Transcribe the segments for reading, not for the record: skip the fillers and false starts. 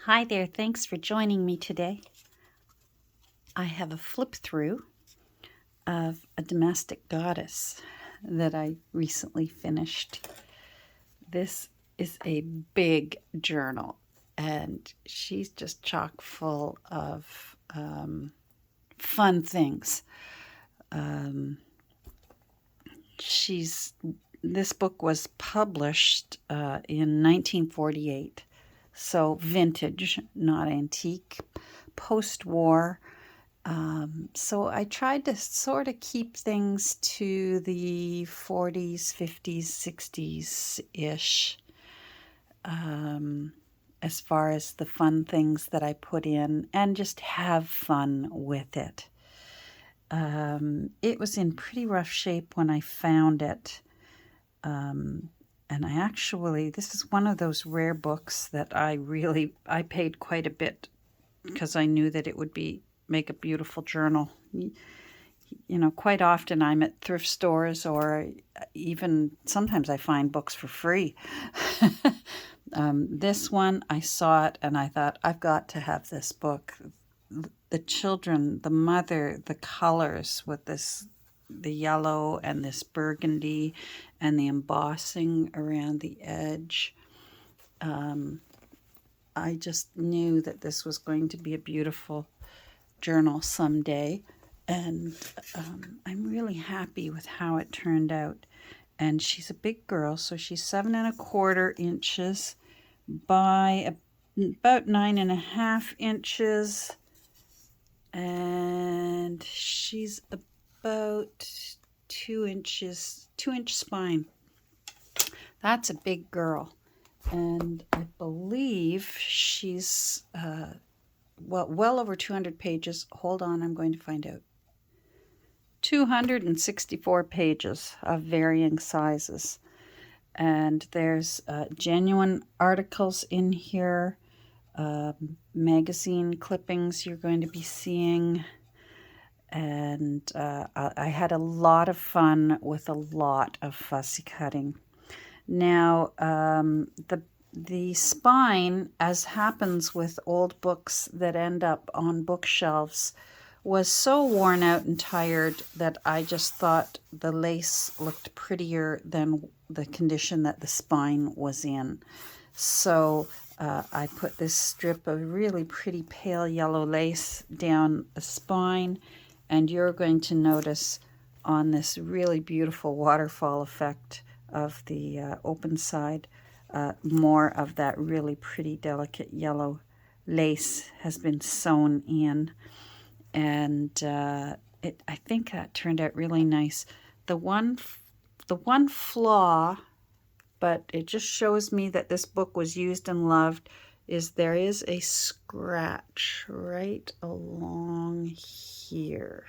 Hi there, thanks for joining me today. I have a flip through of a domestic goddess that I recently finished. This is a big journal and she's just chock full of fun things. This book was published in 1948. So vintage, not antique, post-war. So I tried to sort of keep things to the 40s, 50s, 60s-ish, as far as the fun things that I put in, and just have fun with it. It was in pretty rough shape when I found it. And this is one of those rare books that I paid quite a bit because I knew that it would make a beautiful journal. You know, quite often I'm at thrift stores or even sometimes I find books for free. This one, I saw it and I thought, I've got to have this book. The children, the mother, the colors with the yellow and this burgundy and the embossing around the edge. I just knew that this was going to be a beautiful journal someday, and I'm really happy with how it turned out. And she's a big girl, so she's 7¼ inches by about 9½ inches, and she's about 2-inch spine. That's a big girl, and I believe she's well over 200 pages. Hold on, I'm going to find out. 264 pages of varying sizes, and there's genuine articles in here, magazine clippings you're going to be seeing. And I had a lot of fun with a lot of fussy cutting. Now, the spine, as happens with old books that end up on bookshelves, was so worn out and tired that I just thought the lace looked prettier than the condition that the spine was in. So I put this strip of really pretty pale yellow lace down the spine, and you're going to notice on this really beautiful waterfall effect of the open side, more of that really pretty delicate yellow lace has been sewn in. And I think that turned out really nice. The one flaw, but it just shows me that this book was used and loved, is there is a scratch right along here.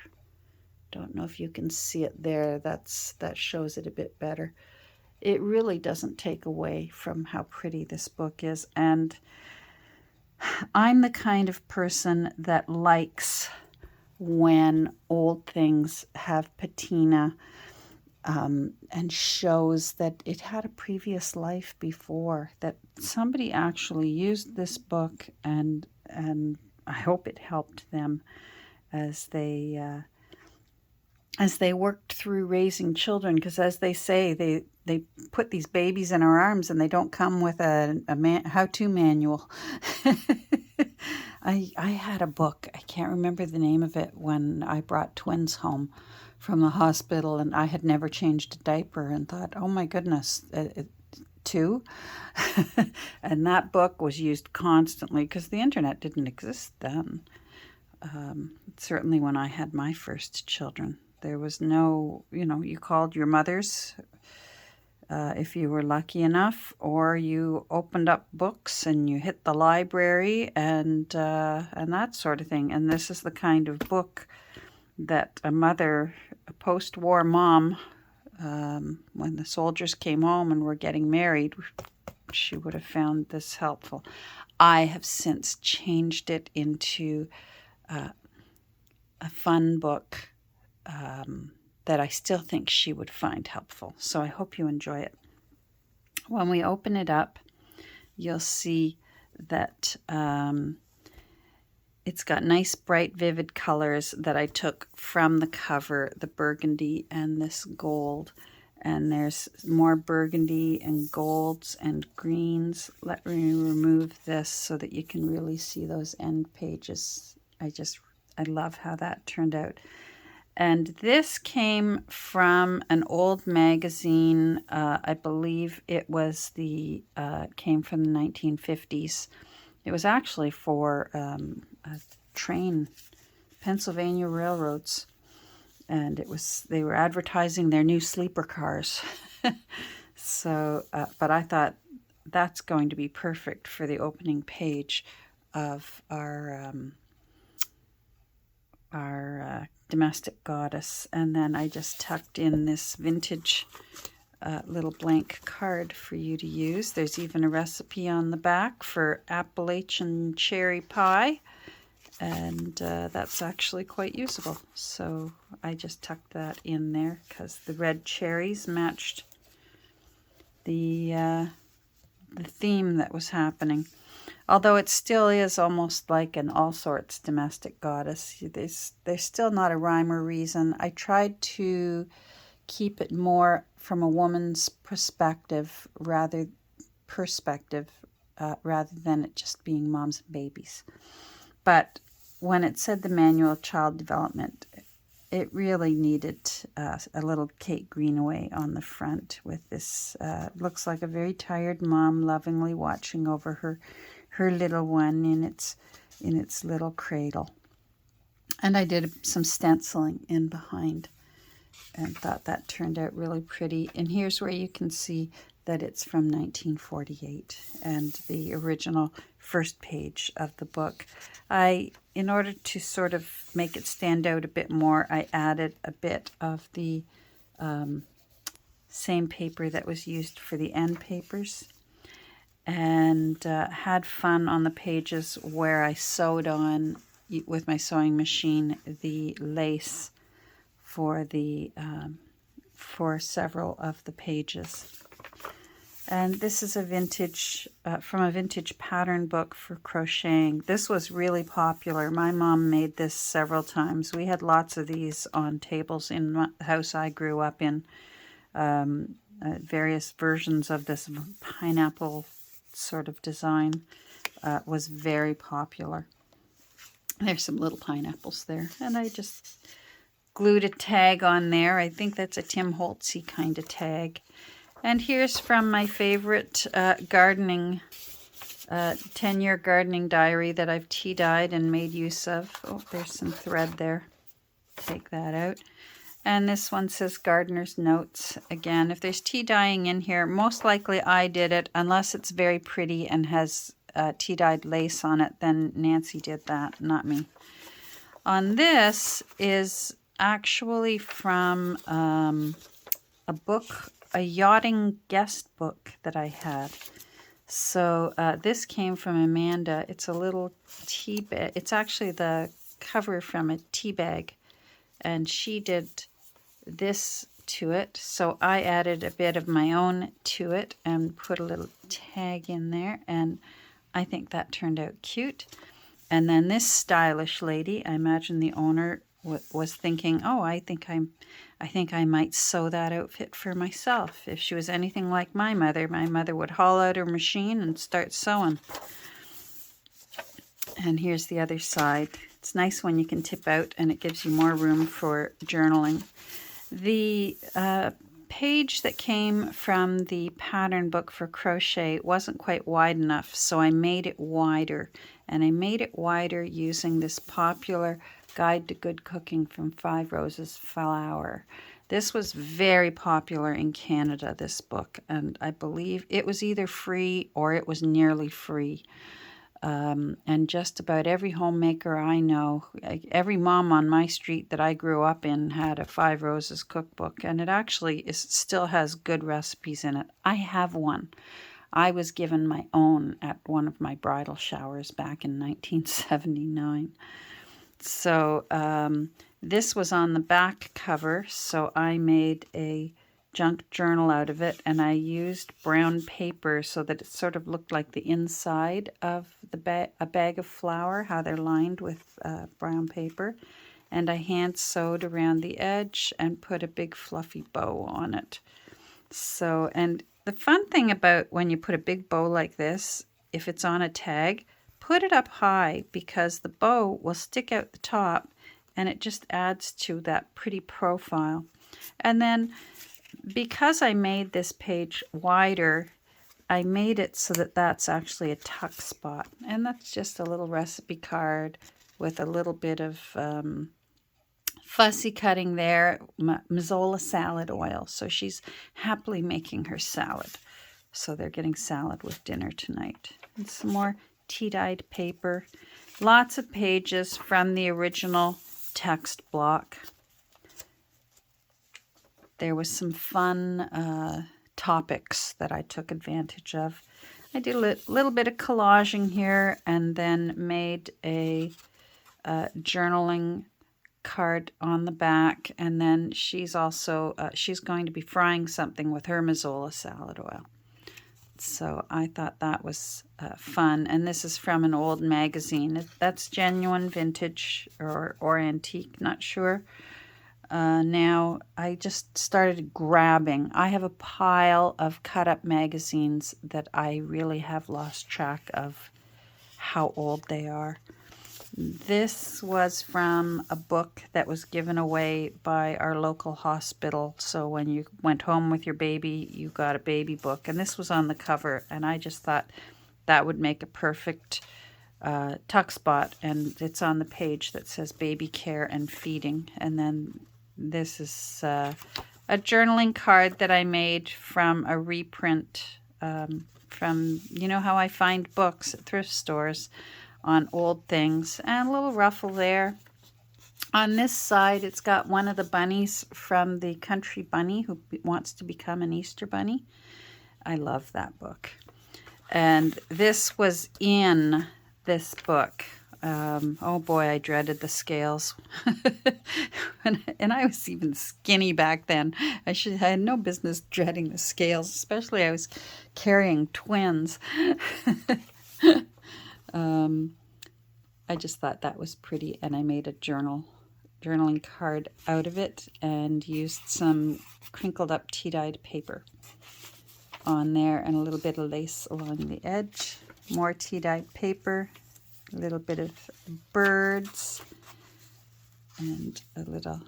Don't know if you can see it there. That shows it a bit better. It really doesn't take away from how pretty this book is, and I'm the kind of person that likes when old things have patina, and shows that it had a previous life before, that somebody actually used this book, and I hope it helped them as they worked through raising children, because as they say, they put these babies in our arms and they don't come with a how-to manual. I had a book, I can't remember the name of it, when I brought twins home from the hospital, and I had never changed a diaper and thought, oh my goodness, two? And that book was used constantly because the internet didn't exist then. Certainly when I had my first children. There was no, you called your mothers if you were lucky enough, or you opened up books and you hit the library and that sort of thing. And this is the kind of book that a post-war mom, when the soldiers came home and were getting married, she would have found this helpful. I have since changed it into a fun book that I still think she would find helpful. So I hope you enjoy it. When we open it up, you'll see that it's got nice, bright, vivid colors that I took from the cover, the burgundy and this gold. And there's more burgundy and golds and greens. Let me remove this so that you can really see those end pages. I love how that turned out. And this came from an old magazine. I believe it was came from the 1950s. It was actually for a train, Pennsylvania railroads. And they were advertising their new sleeper cars. So, but I thought that's going to be perfect for the opening page of our domestic goddess. And then I just tucked in this vintage little blank card for you to use. There's even a recipe on the back for Appalachian cherry pie. And that's actually quite usable. So I just tucked that in there because the red cherries matched the theme that was happening. Although it still is almost like an all sorts domestic goddess. There's still not a rhyme or reason. I tried to keep it more from a woman's perspective rather than it just being moms and babies. But when it said the Manual of Child Development, it really needed a little Kate Greenaway on the front with this, looks like a very tired mom lovingly watching over her little one in its little cradle. And I did some stenciling in behind and thought that turned out really pretty. And here's where you can see that it's from 1948 and the original first page of the book. In order to sort of make it stand out a bit more, I added a bit of the same paper that was used for the end papers, and had fun on the pages where I sewed on with my sewing machine the lace for several of the pages. And this is a vintage, from a vintage pattern book for crocheting. This was really popular. My mom made this several times. We had lots of these on tables in the house I grew up in. Various versions of this pineapple sort of design was very popular. There's some little pineapples there. And I just glued a tag on there. I think that's a Tim Holtzy kind of tag. And here's from my favorite gardening, 10-year gardening diary that I've tea-dyed and made use of. Oh, there's some thread there. Take that out. And this one says Gardener's Notes. Again, if there's tea dyeing in here, most likely I did it, unless it's very pretty and has tea-dyed lace on it, then Nancy did that, not me. On this is actually from a book, a yachting guest book that I had. So this came from Amanda. It's a little tea bag. It's actually the cover from a tea bag. And she did this to it. So I added a bit of my own to it and put a little tag in there. And I think that turned out cute. And then this stylish lady, I imagine the owner was thinking, oh, I think I might sew that outfit for myself. If she was anything like my mother would haul out her machine and start sewing. And here's the other side. It's nice when you can tip out and it gives you more room for journaling. The page that came from the pattern book for crochet wasn't quite wide enough, so I made it wider. And I made it wider using this popular Guide to Good Cooking from Five Roses Flower. This was very popular in Canada, this book, and I believe it was either free or it was nearly free. And just about every homemaker I know, every mom on my street that I grew up in had a Five Roses cookbook, and it actually still has good recipes in it. I have one. I was given my own at one of my bridal showers back in 1979. So this was on the back cover, so I made a junk journal out of it, and I used brown paper so that it sort of looked like the inside of a bag of flour, how they're lined with brown paper. And I hand sewed around the edge and put a big fluffy bow on it. So, and the fun thing about when you put a big bow like this, if it's on a tag, put it up high because the bow will stick out the top and it just adds to that pretty profile. And then because I made this page wider, I made it so that that's actually a tuck spot. And that's just a little recipe card with a little bit of Fussy cutting there, Mazola salad oil. So she's happily making her salad. So they're getting salad with dinner tonight. And some more tea-dyed paper. Lots of pages from the original text block. There was some fun topics that I took advantage of. I did a little bit of collaging here and then made a journaling card on the back, and then she's also she's going to be frying something with her Mazola salad oil. So I thought that was fun, and this is from an old magazine. That's genuine, vintage, or antique, not sure. Now I just started grabbing. I have a pile of cut-up magazines that I really have lost track of how old they are. This was from a book that was given away by our local hospital. So when you went home with your baby, you got a baby book. And this was on the cover. And I just thought that would make a perfect tuck spot. And it's on the page that says baby care and feeding. And then this is a journaling card that I made from a reprint from, you know how I find books at thrift stores on old things, and a little ruffle there. On this side, it's got one of the bunnies from the Country Bunny who wants to become an Easter bunny. I love that book. And this was in this book. Oh boy, I dreaded the scales. and I was even skinny back then. I had no business dreading the scales, especially I was carrying twins. I just thought that was pretty, and I made a journaling card out of it and used some crinkled up tea-dyed paper on there and a little bit of lace along the edge. More tea-dyed paper, a little bit of birds, and a little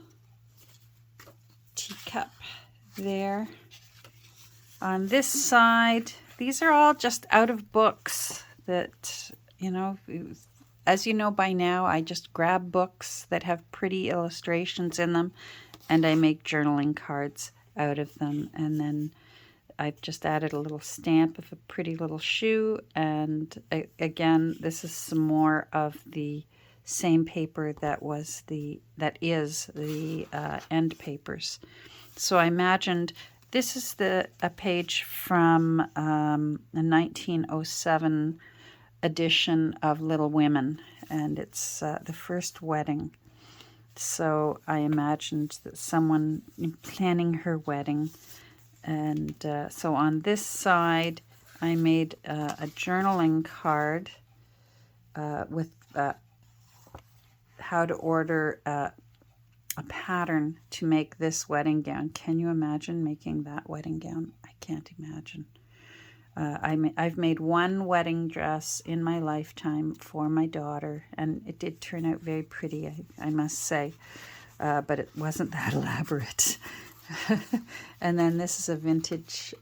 teacup there. On this side, these are all just out of books that, you know, as you know by now, I just grab books that have pretty illustrations in them and I make journaling cards out of them. And then I've just added a little stamp of a pretty little shoe. And again, this is some more of the same paper that is the end papers. So I imagined this is a page from a 1907 edition of Little Women, and it's the first wedding. So I imagined that someone planning her wedding, and so on this side I made a journaling card with how to order a pattern to make this wedding gown. Can you imagine making that wedding gown? I can't imagine. I've made one wedding dress in my lifetime for my daughter, and it did turn out very pretty, I must say, but it wasn't that elaborate. And then this is a vintage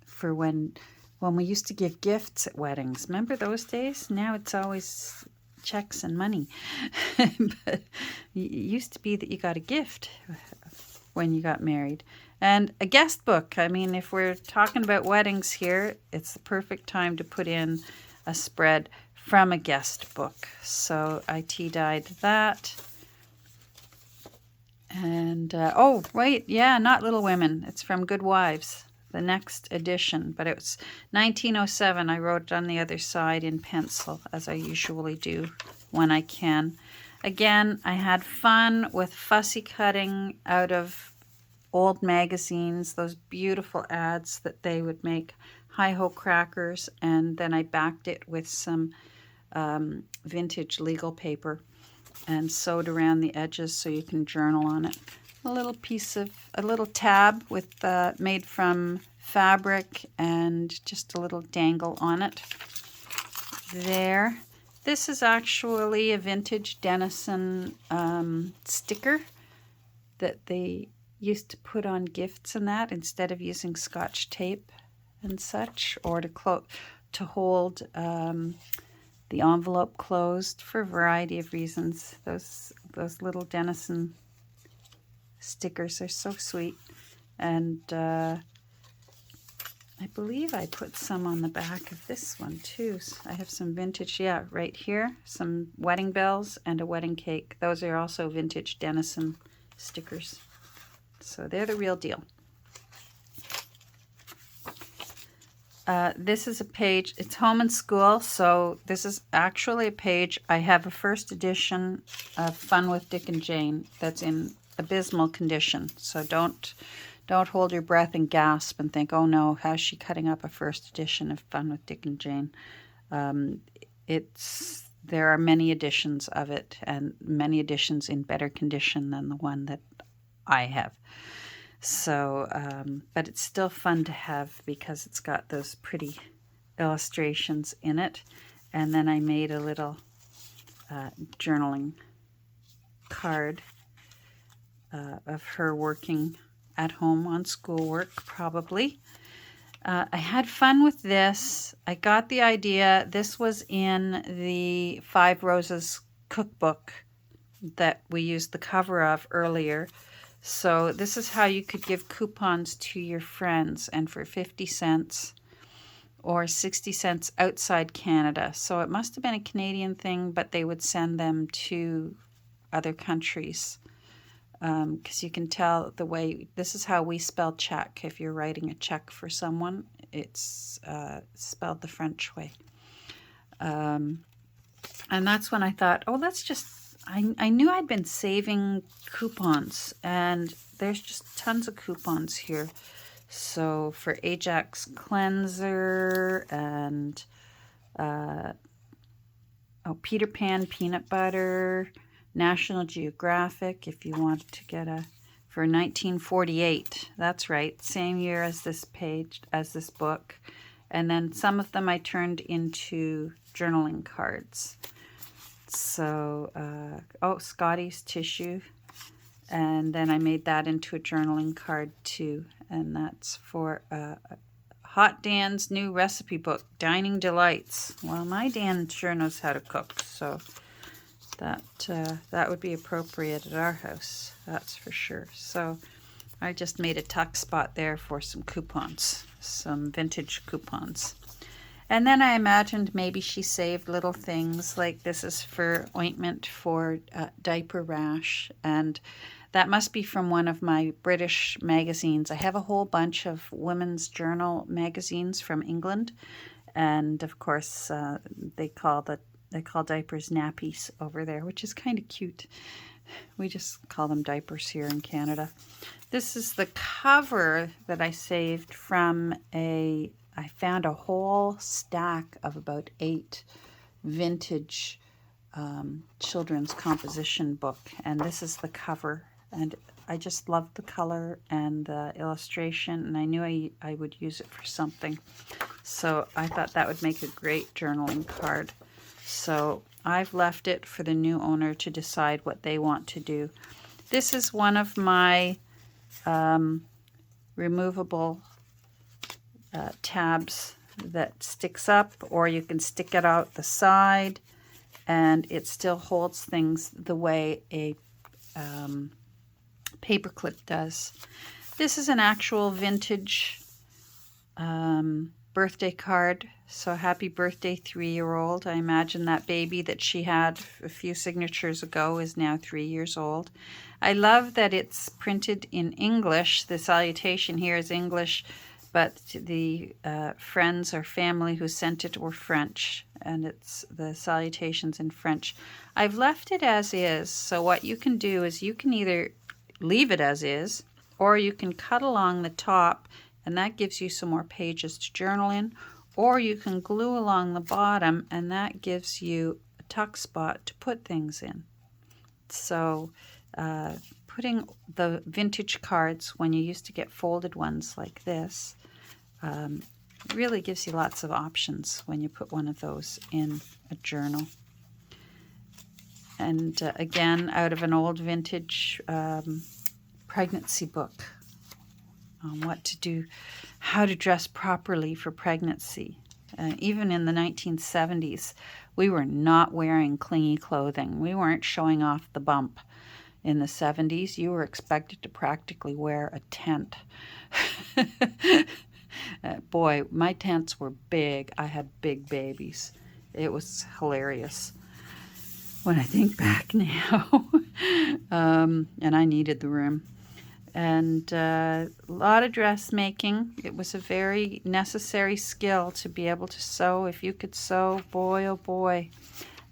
for when we used to give gifts at weddings. Remember those days? Now it's always checks and money. But it used to be that you got a gift when you got married. And a guest book. I mean, if we're talking about weddings here, it's the perfect time to put in a spread from a guest book. So I tea-dyed that. And, oh, wait, yeah, not Little Women. It's from Good Wives, the next edition. But it was 1907. I wrote it on the other side in pencil, as I usually do when I can. Again, I had fun with fussy cutting out of old magazines, those beautiful ads that they would make, hi-ho crackers, and then I backed it with some vintage legal paper and sewed around the edges so you can journal on it. A little tab with made from fabric and just a little dangle on it. There. This is actually a vintage Denison sticker that they used to put on gifts and that instead of using Scotch tape and such, or to hold the envelope closed for a variety of reasons. Those little Denison stickers are so sweet. And I believe I put some on the back of this one too. So I have some vintage, yeah, right here, some wedding bells and a wedding cake. Those are also vintage Denison stickers. So they're the real deal. This is a page, it's home and school, so this is actually a page. I have a first edition of Fun with Dick and Jane that's in abysmal condition. So don't hold your breath and gasp and think, oh no, how's she cutting up a first edition of Fun with Dick and Jane? There are many editions of it, and many editions in better condition than the one that I have. So, but it's still fun to have because it's got those pretty illustrations in it. And then I made a little journaling card of her working at home on schoolwork, probably. I had fun with this. I got the idea. This was in the 5 Roses cookbook that we used the cover of earlier. So this is how you could give coupons to your friends, and for 50 cents or 60 cents outside Canada. So it must have been a Canadian thing, but they would send them to other countries. Because you can tell the way, this is how we spell check. If you're writing a check for someone, it's spelled the French way. And that's when I thought, oh, let's just, I knew I'd been saving coupons, and there's just tons of coupons here. So for Ajax cleanser and Peter Pan peanut butter, National Geographic, if you wanted to get for 1948. That's right, same year as this book. And then some of them I turned into journaling cards. So, Scotty's tissue. And then I made that into a journaling card too. And that's for Hot Dan's new recipe book, Dining Delights. Well, my Dan sure knows how to cook, so that would be appropriate at our house, that's for sure. So I just made a tuck spot there for some coupons, some vintage coupons. And then I imagined maybe she saved little things like this is for ointment for diaper rash, and that must be from one of my British magazines. I have a whole bunch of women's journal magazines from England, and of course they call diapers nappies over there, which is kind of cute. We just call them diapers here in Canada. This is the cover that I saved from I found a whole stack of about 8 vintage children's composition book, and this is the cover, and I just loved the color and the illustration, and I knew I would use it for something, so I thought that would make a great journaling card. So I've left it for the new owner to decide what they want to do. This is one of my removable tabs that sticks up, or you can stick it out the side, and it still holds things the way a paper clip does. This is an actual vintage birthday card. So happy birthday, 3-year-old. I imagine that baby that she had a few signatures ago is now 3 years old. I love that it's printed in English. The salutation here is English, but the friends or family who sent it were French, and it's the salutations in French. I've left it as is, so what you can do is you can either leave it as is, or you can cut along the top, and that gives you some more pages to journal in, or you can glue along the bottom, and that gives you a tuck spot to put things in. So putting the vintage cards, when you used to get folded ones like this, really gives you lots of options when you put one of those in a journal. And again, out of an old vintage pregnancy book on what to do, how to dress properly for pregnancy. Even in the 1970s, we were not wearing clingy clothing. We weren't showing off the bump. In the 70s, you were expected to practically wear a tent. Boy, my tents were big. I had big babies. It was hilarious when I think back now. And I needed the room. And a lot of dressmaking. It was a very necessary skill to be able to sew. If you could sew, boy, oh boy.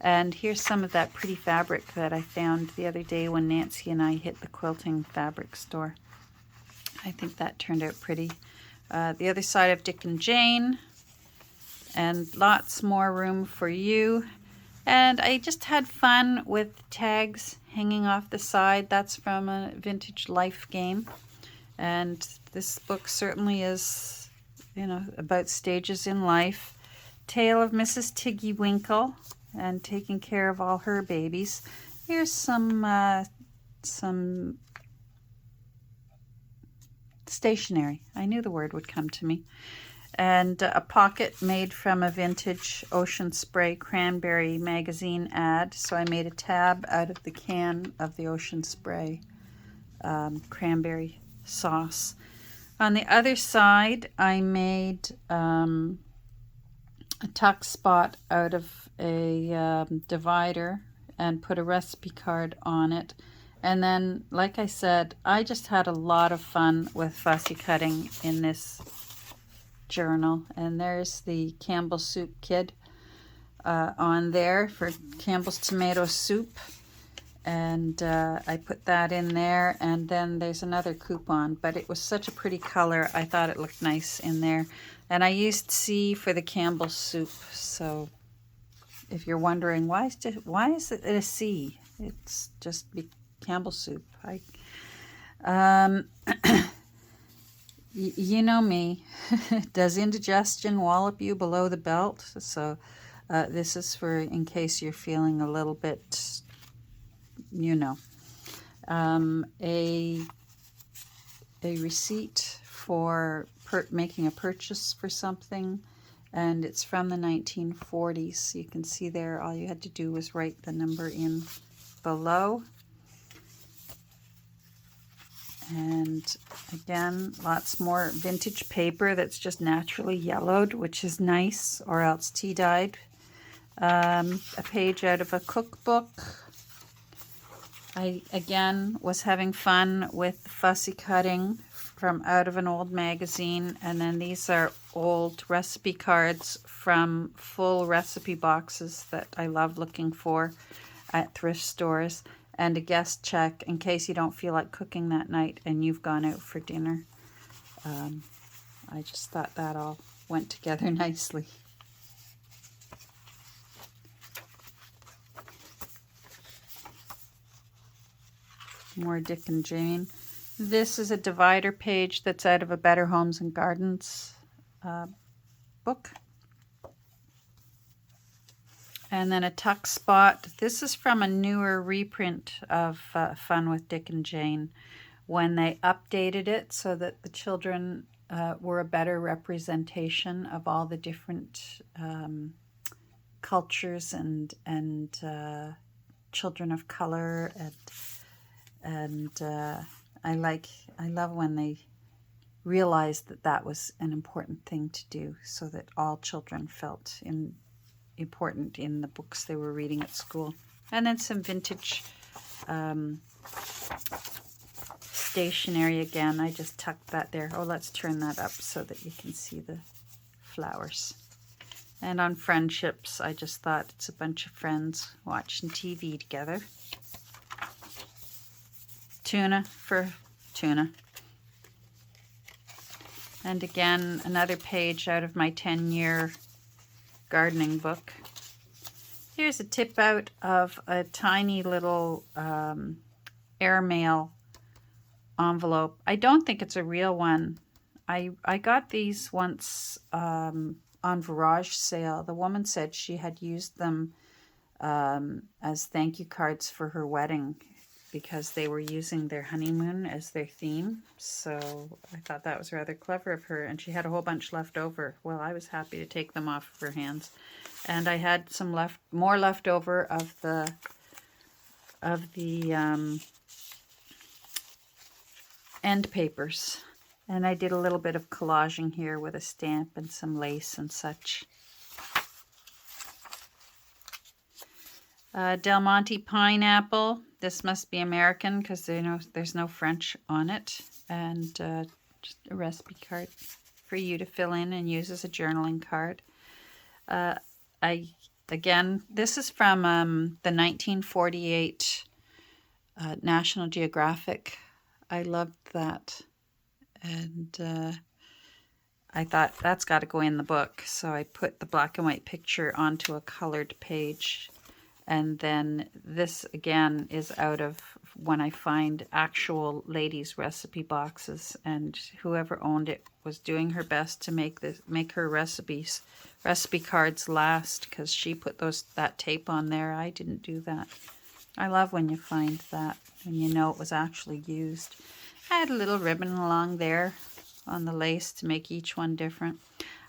And here's some of that pretty fabric that I found the other day when Nancy and I hit the quilting fabric store. I think that turned out pretty. The other side of Dick and Jane, and lots more room for you. And I just had fun with tags hanging off the side. That's from a vintage Life game. And this book certainly is, you know, about stages in life. Tale of Mrs. Tiggy Winkle and taking care of all her babies. Here's some stationery. I knew the word would come to me. And a pocket made from a vintage Ocean Spray Cranberry magazine ad. So I made a tab out of the can of the Ocean Spray cranberry sauce. On the other side, I made a tuck spot out of a divider and put a recipe card on it. And then, like I said, I just had a lot of fun with fussy cutting in this journal. And there's the Campbell's Soup Kid on there for Campbell's tomato soup. And I put that in there. And then there's another coupon, but it was such a pretty color. I thought it looked nice in there. And I used C for the Campbell's soup. So if you're wondering, why is it a C? It's just Campbell soup. You know me. Does indigestion wallop you below the belt? So this is for in case you're feeling a little bit, you know. A receipt for making a purchase for something, and it's from the 1940s. You can see there all you had to do was write the number in below. And again, lots more vintage paper that's just naturally yellowed, which is nice, or else tea dyed. A page out of a cookbook. I, again, was having fun with fussy cutting from out of an old magazine. And then these are old recipe cards from full recipe boxes that I love looking for at thrift stores. And a guest check in case you don't feel like cooking that night and you've gone out for dinner. I just thought that all went together nicely. More Dick and Jane. This is a divider page that's out of a Better Homes and Gardens book. And then a tuck spot. This is from a newer reprint of Fun with Dick and Jane when they updated it so that the children were a better representation of all the different cultures and children of color. And I love when they realized that that was an important thing to do so that all children felt important in the books they were reading at school. And then some vintage stationery again. I just tucked that there. Oh, let's turn that up so that you can see the flowers. And on friendships, I just thought it's a bunch of friends watching TV together. Tuna for tuna. And again, another page out of my 10-year gardening book. Here's a tip out of a tiny little airmail envelope. I don't think it's a real one. I got these once on Virage sale. The woman said she had used them as thank you cards for her wedding because they were using their honeymoon as their theme. So I thought that was rather clever of her, and she had a whole bunch left over. Well, I was happy to take them off of her hands. And I had some more left over of the end papers. And I did a little bit of collaging here with a stamp and some lace and such. Del Monte pineapple. This must be American because there's no French on it. And just a recipe card for you to fill in and use as a journaling card. Again, this is from the 1948 National Geographic. I loved that. And I thought that's got to go in the book. So I put the black and white picture onto a colored page. And then this again is out of when I find actual ladies' recipe boxes, and whoever owned it was doing her best to make her recipe cards last, because she put that tape on there. I didn't do that. I love when you find that, when you know it was actually used. I had a little ribbon along there on the lace to make each one different.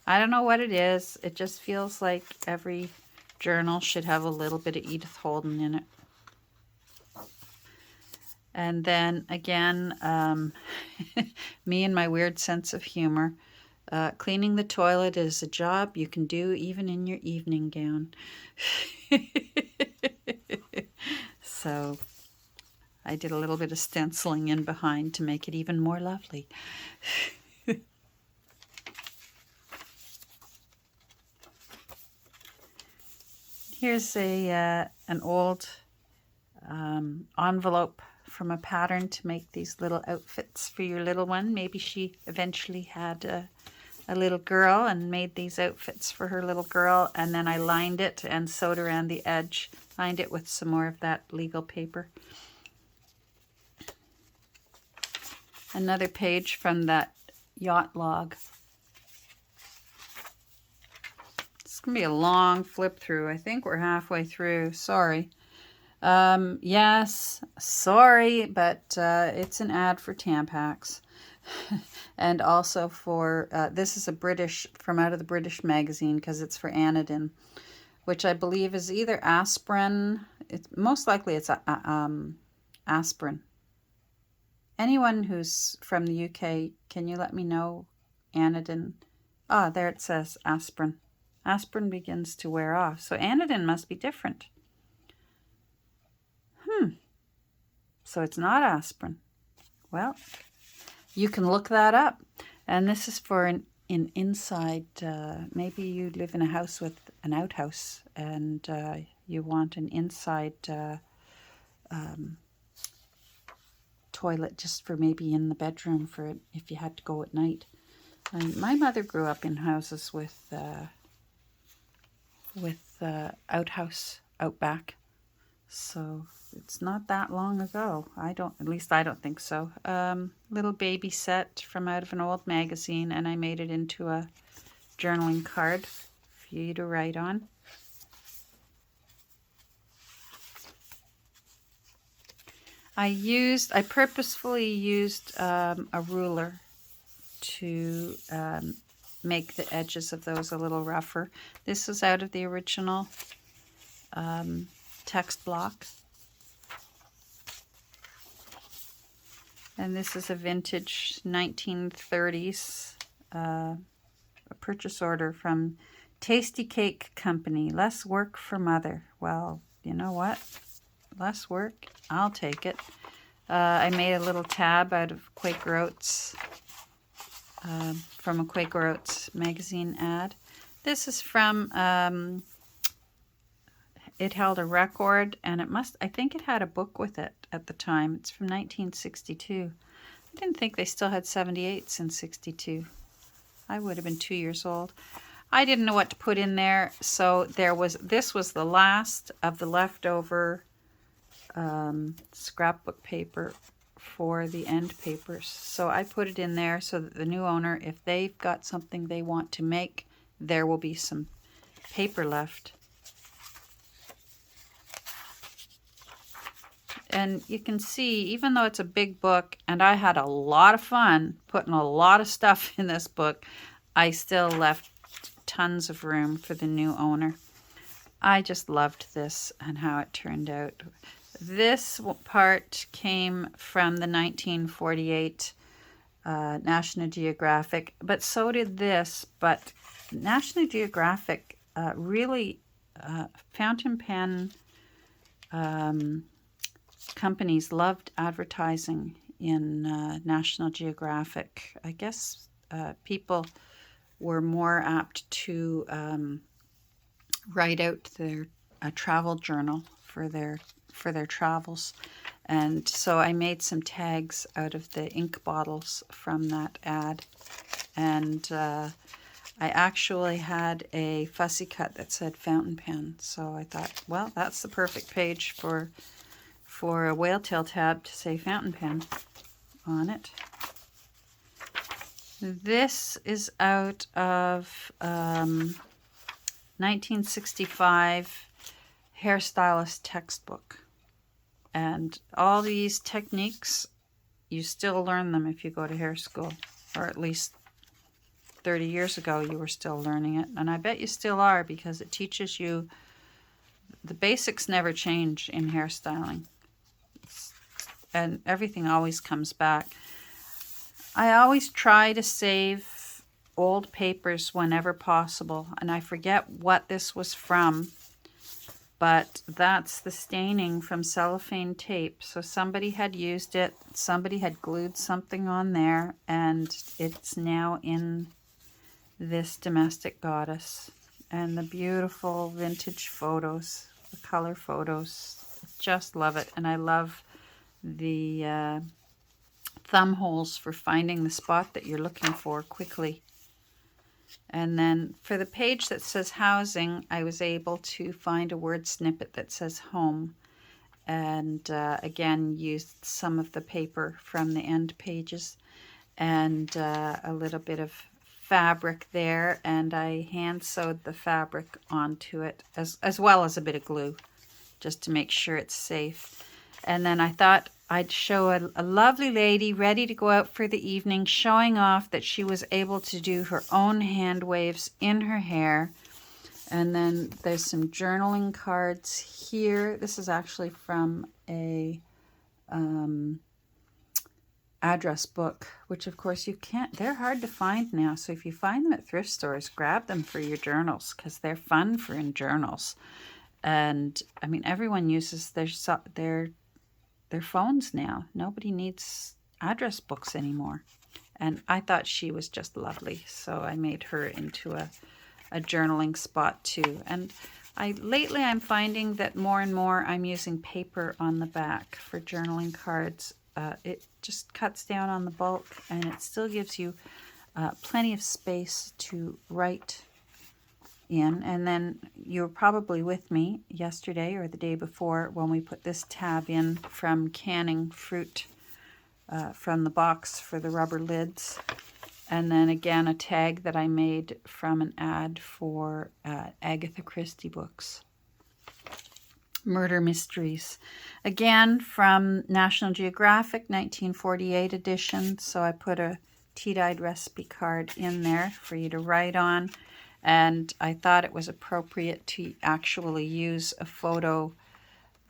I don't know what it is. It just feels like every journal should have a little bit of Edith Holden in it. And then again, me and my weird sense of humor. Cleaning the toilet is a job you can do even in your evening gown. So I did a little bit of stenciling in behind to make it even more lovely. Here's an old envelope from a pattern to make these little outfits for your little one. Maybe she eventually had a little girl and made these outfits for her little girl, and then I lined it and sewed around the edge, lined it with some more of that legal paper. Another page from that yacht log. It's going to be a long flip through. I think we're halfway through. Sorry. Yes, sorry, but it's an ad for Tampax. And also for, this is from out of the British magazine, because it's for Anodin, which I believe is either aspirin. Most likely it's aspirin. Anyone who's from the UK, can you let me know Anodin? Ah, there it says aspirin. Aspirin begins to wear off. So Anodin must be different. So it's not aspirin. Well, you can look that up. And this is for an inside, maybe you live in a house with an outhouse and you want an inside toilet just for maybe in the bedroom for if you had to go at night. My mother grew up in houses with outhouse out back. So it's not that long ago. At least I don't think so. Little baby set from out of an old magazine, and I made it into a journaling card for you to write on. I purposefully used a ruler to make the edges of those a little rougher. This is out of the original text block. And this is a vintage 1930s a purchase order from Tasty Cake Company. Less work for mother. Well, you know what? Less work. I'll take it. I made a little tab out of Quaker Oats from a Quaker Oats magazine ad. This is from it held a record, and I think it had a book with it at the time. It's from 1962. I didn't think they still had 78s in 62. I would have been 2 years old. I didn't know what to put in there, so this was the last of the leftover scrapbook paper for the end papers. So I put it in there so that the new owner, if they've got something they want to make, there will be some paper left. And you can see, even though it's a big book, and I had a lot of fun putting a lot of stuff in this book, I still left tons of room for the new owner. I just loved this and how it turned out. This part came from the 1948 National Geographic, but so did this. But National Geographic really fountain pen companies loved advertising in National Geographic. I guess people were more apt to write out a travel journal for their travels, and so I made some tags out of the ink bottles from that ad, and I actually had a fussy cut that said fountain pen, so I thought, well, that's the perfect page for a whale tail tab to say fountain pen on it. This is out of 1965 hairstylist textbook. And all these techniques, you still learn them if you go to hair school, or at least 30 years ago you were still learning it. And I bet you still are, because it teaches you, the basics never change in hairstyling. And everything always comes back. I always try to save old papers whenever possible, and I forget what this was from, but that's the staining from cellophane tape. So somebody had used it, somebody had glued something on there, and it's now in this domestic goddess. And the beautiful vintage photos, the color photos, just love it. And I love the thumb holes for finding the spot that you're looking for quickly. And then for the page that says housing, I was able to find a word snippet that says home, and again used some of the paper from the end pages and a little bit of fabric there, and I hand sewed the fabric onto it as well as a bit of glue just to make sure it's safe. And then I thought I'd show a lovely lady ready to go out for the evening, showing off that she was able to do her own hand waves in her hair. And then there's some journaling cards here. This is actually from a address book, which of course you can't, they're hard to find now. So if you find them at thrift stores, grab them for your journals, because they're fun for in journals. And I mean, everyone uses their phones now. Nobody needs address books anymore. And I thought she was just lovely, so I made her into a journaling spot too. And lately I'm finding that more and more I'm using paper on the back for journaling cards. It just cuts down on the bulk, and it still gives you plenty of space to write in. And then you were probably with me yesterday or the day before when we put this tab in from canning fruit from the box for the rubber lids. And then again a tag that I made from an ad for Agatha Christie books. Murder Mysteries. Again from National Geographic 1948 edition. So I put a tea-dyed recipe card in there for you to write on. And I thought it was appropriate to actually use a photo.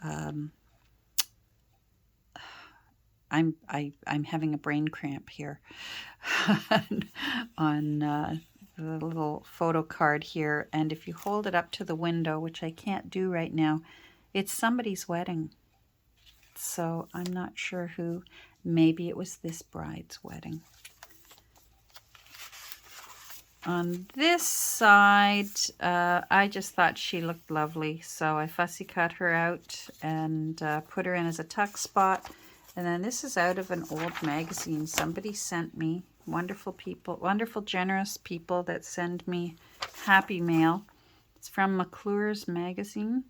I'm having a brain cramp here on the little photo card here. And if you hold it up to the window, which I can't do right now, it's somebody's wedding. So I'm not sure who. Maybe it was this bride's wedding. On this side, I just thought she looked lovely, so I fussy cut her out and put her in as a tuck spot. And then this is out of an old magazine somebody sent me Wonderful people, wonderful, generous people that send me happy mail. It's from McClure's magazine.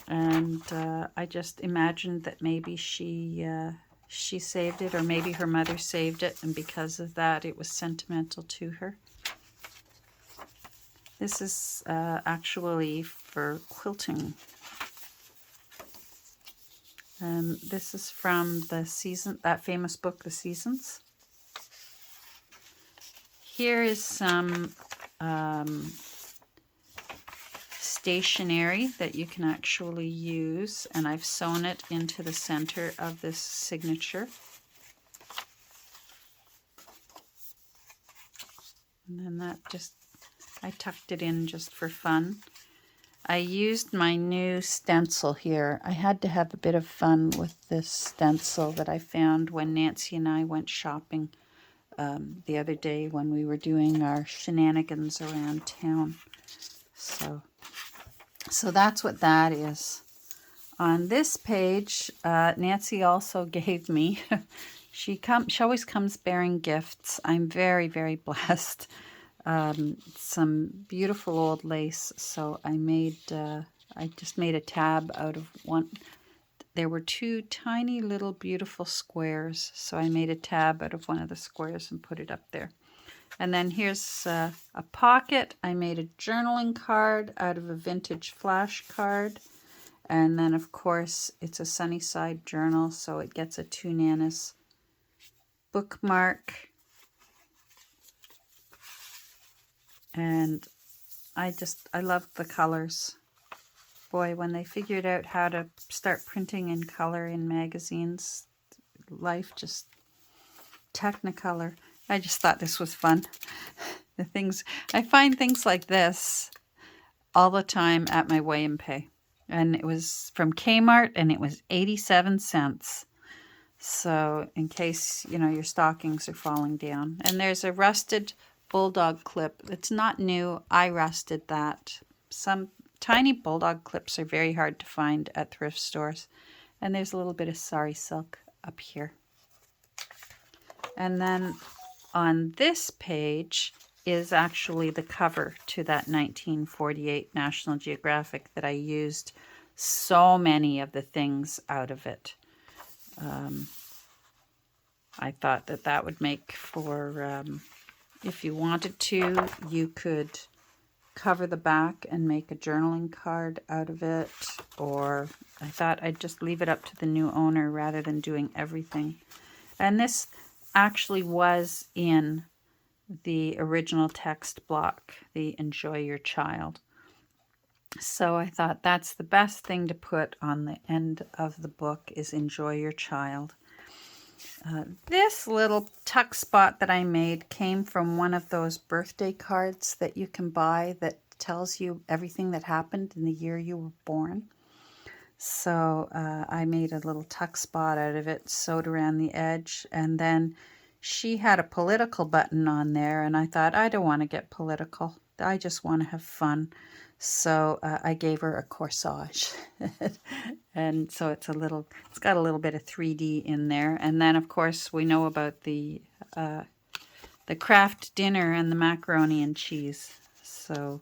And I just imagined that maybe she saved it, or maybe her mother saved it, and because of that it was sentimental to her. This is actually for quilting. And this is from the season, that famous book, The Seasons. Here is some stationery that you can actually use, and I've sewn it into the center of this signature. And then that just, I tucked it in just for fun. I used my new stencil here. I had to have a bit of fun with this stencil that I found when Nancy and I went shopping the other day when we were doing our shenanigans around town. So that's what that is. On this page, Nancy also gave me, she always comes bearing gifts. I'm very, very blessed. Some beautiful old lace. So I just made a tab out of one. There were two tiny little beautiful squares. So I made a tab out of one of the squares and put it up there. And then here's a pocket. I made a journaling card out of a vintage flash card. And then, of course, it's a Sunnyside journal, so it gets a Two Nanas bookmark. And I love the colors. Boy, when they figured out how to start printing in color in magazines, life just Technicolor. I just thought this was fun. I find things like this all the time at my weigh and pay. And it was from Kmart, and it was 87 cents. So in case, your stockings are falling down. And there's a rusted bulldog clip. It's not new. I rusted that. Some tiny bulldog clips are very hard to find at thrift stores. And there's a little bit of sari silk up here. And then on this page is actually the cover to that 1948 National Geographic that I used so many of the things out of it. I thought that would make for, if you wanted to, you could cover the back and make a journaling card out of it. Or I thought I'd just leave it up to the new owner rather than doing everything. And this actually was in the original text block, the Enjoy Your Child. So I thought that's the best thing to put on the end of the book is Enjoy Your Child. This little tuck spot that I made came from one of those birthday cards that you can buy that tells you everything that happened in the year you were born. So I made a little tuck spot out of it, sewed around the edge, and then she had a political button on there, and I thought, I don't want to get political. I just want to have fun. So I gave her a corsage. And so it's got a little bit of 3D in there. And then, of course, we know about the craft dinner and the macaroni and cheese. So,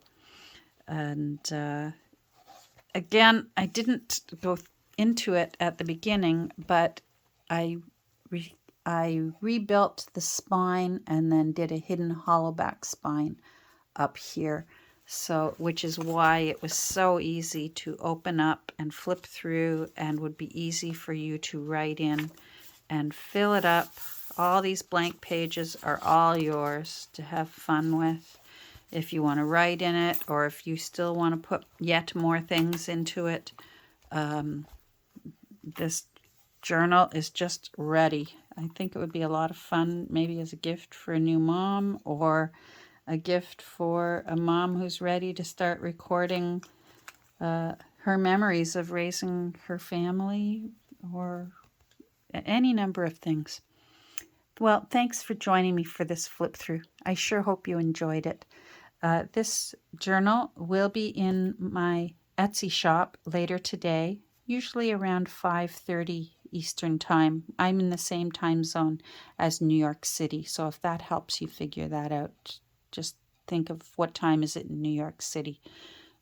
and again, I didn't go into it at the beginning, but I rebuilt the spine and then did a hidden hollow back spine up here. So, which is why it was so easy to open up and flip through and would be easy for you to write in and fill it up. All these blank pages are all yours to have fun with. If you want to write in it, or if you still want to put yet more things into it, this journal is just ready. I think it would be a lot of fun, maybe as a gift for a new mom, or a gift for a mom who's ready to start recording her memories of raising her family, or any number of things. Well, thanks for joining me for this flip through. I sure hope you enjoyed it. This journal will be in my Etsy shop later today, usually around 5:30 Eastern time. I'm in the same time zone as New York City, so if that helps you figure that out, just think of what time is it in New York City.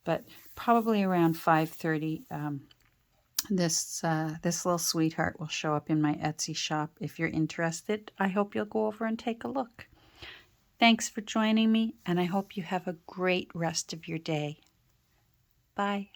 But probably around 5:30, this little sweetheart will show up in my Etsy shop. If you're interested, I hope you'll go over and take a look. Thanks for joining me, and I hope you have a great rest of your day. Bye.